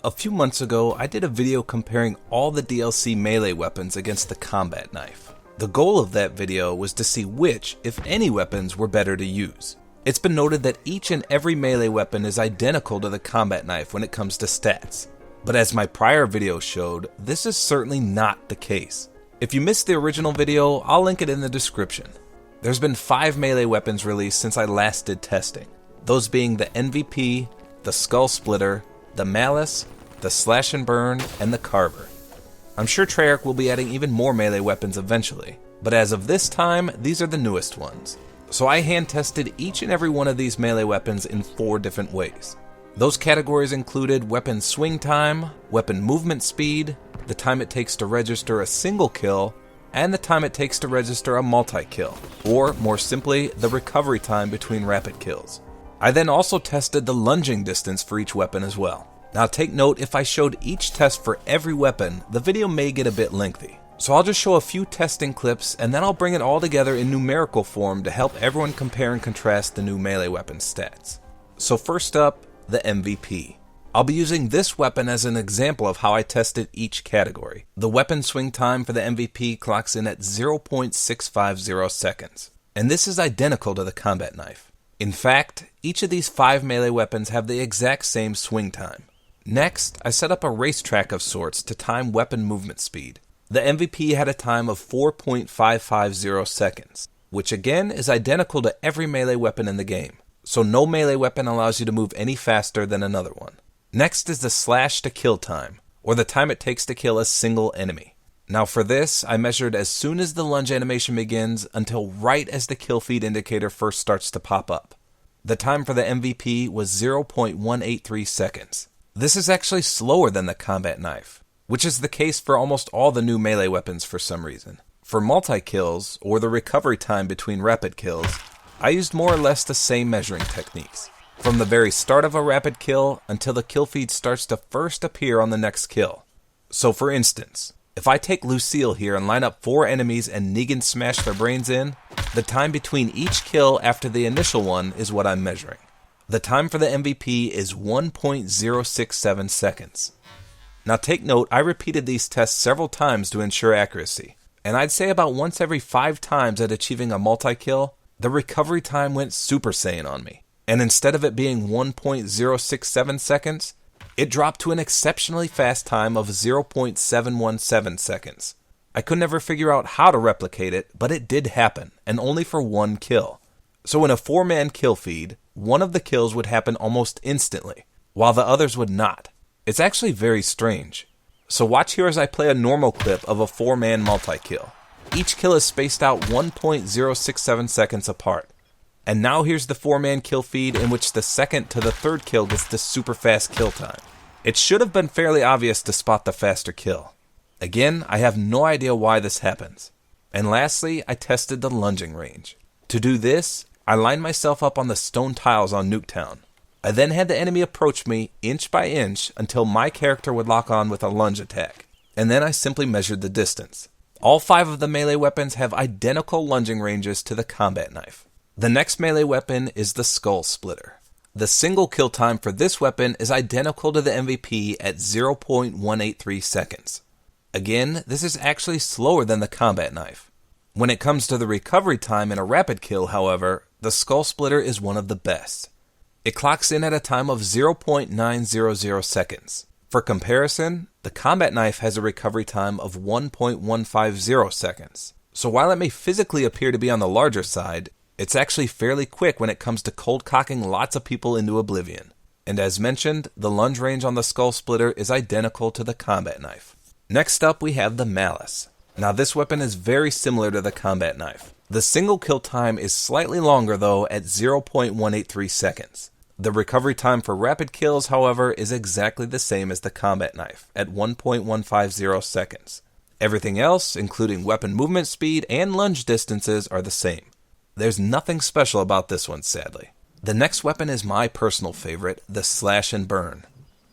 A few months ago, I did a video comparing all the DLC melee weapons against the combat knife. The goal of that video was to see which, if any, weapons were better to use. It's been noted that each and every melee weapon is identical to the combat knife when it comes to stats. But as my prior video showed, this is certainly not the case. If you missed the original video, I'll link it in the description. There's been 5 melee weapons released since I last did testing, those being the MVP, the Skull Splitter, the Malice, the Slash and Burn, and the Carver. I'm sure Treyarch will be adding even more melee weapons eventually, but as of this time, these are the newest ones. So I hand tested each and every one of these melee weapons in 4 different ways. Those categories included weapon swing time, weapon movement speed, the time it takes to register a single kill, and the time it takes to register a multi-kill, or more simply, the recovery time between rapid kills. I then also tested the lunging distance for each weapon as well. Now take note, if I showed each test for every weapon, the video may get a bit lengthy. So I'll just show a few testing clips and then I'll bring it all together in numerical form to help everyone compare and contrast the new melee weapon stats. So first up, the MVP. I'll be using this weapon as an example of how I tested each category. The weapon swing time for the MVP clocks in at 0.650 seconds, and this is identical to the combat knife. In fact, each of these 5 melee weapons have the exact same swing time. Next, I set up a racetrack of sorts to time weapon movement speed. The MVP had a time of 4.550 seconds, which again is identical to every melee weapon in the game, so no melee weapon allows you to move any faster than another one. Next is the slash to kill time, or the time it takes to kill a single enemy. Now for this, I measured as soon as the lunge animation begins until right as the kill feed indicator first starts to pop up. The time for the MVP was 0.183 seconds. This is actually slower than the combat knife, which is the case for almost all the new melee weapons for some reason. For multi-kills, or the recovery time between rapid kills, I used more or less the same measuring techniques, from the very start of a rapid kill until the kill feed starts to first appear on the next kill. So for instance, if I take Lucille here and line up 4 enemies and Negan smash their brains in, the time between each kill after the initial one is what I'm measuring. The time for the MVP is 1.067 seconds. Now take note, I repeated these tests several times to ensure accuracy, and I'd say about once every 5 times at achieving a multi-kill, the recovery time went Super Saiyan on me, and instead of it being 1.067 seconds, it dropped to an exceptionally fast time of 0.717 seconds. I could never figure out how to replicate it, but it did happen, and only for 1 kill. So in a 4-man kill feed, one of the kills would happen almost instantly, while the others would not. It's actually very strange. So watch here as I play a normal clip of a 4-man multi-kill. Each kill is spaced out 1.067 seconds apart. And now here's the 4-man kill feed in which the second to the third kill gets the super fast kill time. It should have been fairly obvious to spot the faster kill. Again, I have no idea why this happens. And lastly, I tested the lunging range. To do this, I lined myself up on the stone tiles on Nuketown. I then had the enemy approach me inch by inch until my character would lock on with a lunge attack. And then I simply measured the distance. All 5 of the melee weapons have identical lunging ranges to the combat knife. The next melee weapon is the Skull Splitter. The single kill time for this weapon is identical to the MVP at 0.183 seconds. Again, this is actually slower than the combat knife. When it comes to the recovery time in a rapid kill, however, the Skull Splitter is one of the best. It clocks in at a time of 0.900 seconds. For comparison, the combat knife has a recovery time of 1.150 seconds. So while it may physically appear to be on the larger side, it's actually fairly quick when it comes to cold cocking lots of people into oblivion. And as mentioned, the lunge range on the Skull Splitter is identical to the combat knife. Next up we have the Malice. Now this weapon is very similar to the combat knife. The single kill time is slightly longer though at 0.183 seconds. The recovery time for rapid kills, however, is exactly the same as the combat knife at 1.150 seconds. Everything else, including weapon movement speed and lunge distances, are the same. There's nothing special about this one, sadly. The next weapon is my personal favorite, the Slash and Burn.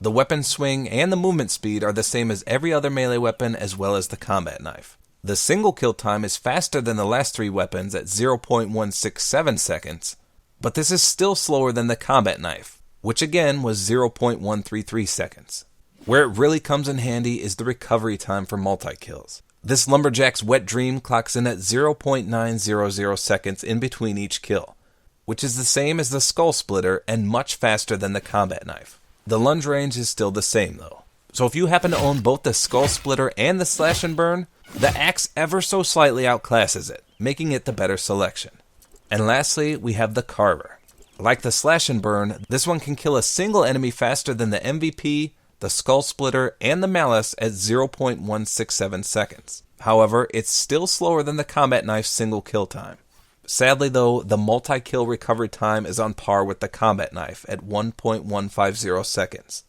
The weapon swing and the movement speed are the same as every other melee weapon as well as the combat knife. The single kill time is faster than the last 3 weapons at 0.167 seconds, but this is still slower than the combat knife, which again was 0.133 seconds. Where it really comes in handy is the recovery time for multi-kills. This Lumberjack's Wet Dream clocks in at 0.900 seconds in between each kill, which is the same as the Skull Splitter and much faster than the combat knife. The lunge range is still the same though. So if you happen to own both the Skull Splitter and the Slash and Burn, the axe ever so slightly outclasses it, making it the better selection. And lastly, we have the Carver. Like the Slash and Burn, this one can kill a single enemy faster than the MVP, the Skull Splitter, and the Malice at 0.167 seconds. However, it's still slower than the combat knife's single kill time. Sadly though, the multi-kill recovery time is on par with the combat knife at 1.150 seconds.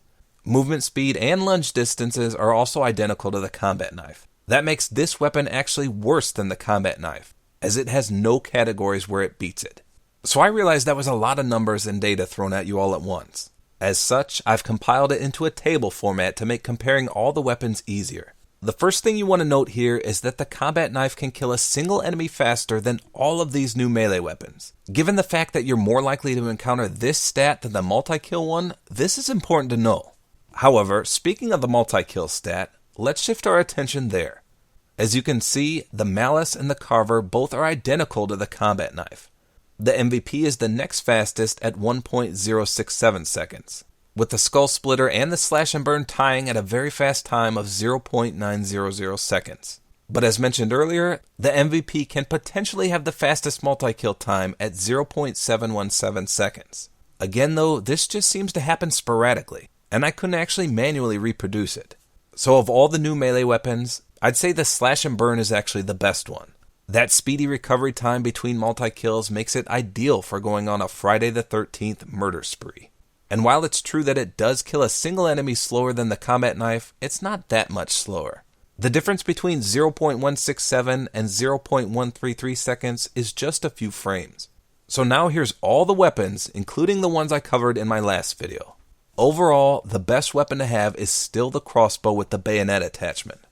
Movement speed and lunge distances are also identical to the combat knife. That makes this weapon actually worse than the combat knife, as it has no categories where it beats it. So I realized that was a lot of numbers and data thrown at you all at once. As such, I've compiled it into a table format to make comparing all the weapons easier. The first thing you want to note here is that the combat knife can kill a single enemy faster than all of these new melee weapons. Given the fact that you're more likely to encounter this stat than the multi-kill one, this is important to know. However, speaking of the multi-kill stat, let's shift our attention there. As you can see, the Malice and the Carver both are identical to the combat knife. The MVP is the next fastest at 1.067 seconds, with the Skull Splitter and the Slash and Burn tying at a very fast time of 0.900 seconds. But as mentioned earlier, the MVP can potentially have the fastest multi-kill time at 0.717 seconds. Again though, this just seems to happen sporadically, and I couldn't actually manually reproduce it. So of all the new melee weapons, I'd say the Slash and Burn is actually the best one. That speedy recovery time between multi-kills makes it ideal for going on a Friday the 13th murder spree. And while it's true that it does kill a single enemy slower than the combat knife, it's not that much slower. The difference between 0.167 and 0.133 seconds is just a few frames. So now here's all the weapons, including the ones I covered in my last video. Overall, the best weapon to have is still the crossbow with the bayonet attachment.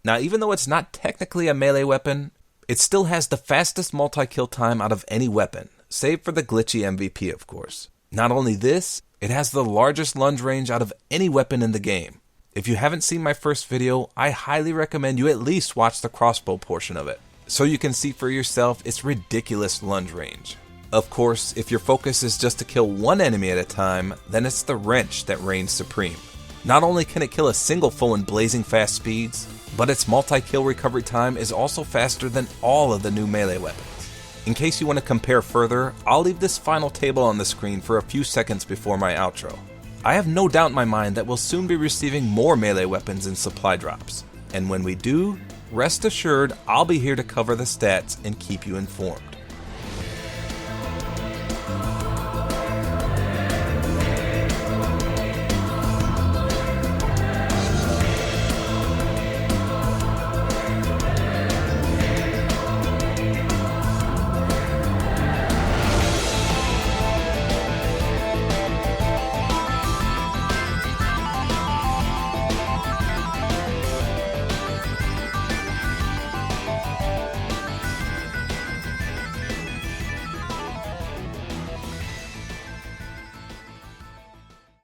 Now even though it's not technically a melee weapon, it still has the fastest multi-kill time out of any weapon, save for the glitchy MVP of course. Not only this, it has the largest lunge range out of any weapon in the game. If you haven't seen my first video, I highly recommend you at least watch the crossbow portion of it, so you can see for yourself its ridiculous lunge range. Of course, if your focus is just to kill one enemy at a time, then it's the wrench that reigns supreme. Not only can it kill a single foe in blazing fast speeds, but its multi-kill recovery time is also faster than all of the new melee weapons. In case you want to compare further, I'll leave this final table on the screen for a few seconds before my outro. I have no doubt in my mind that we'll soon be receiving more melee weapons in supply drops, and when we do, rest assured I'll be here to cover the stats and keep you informed.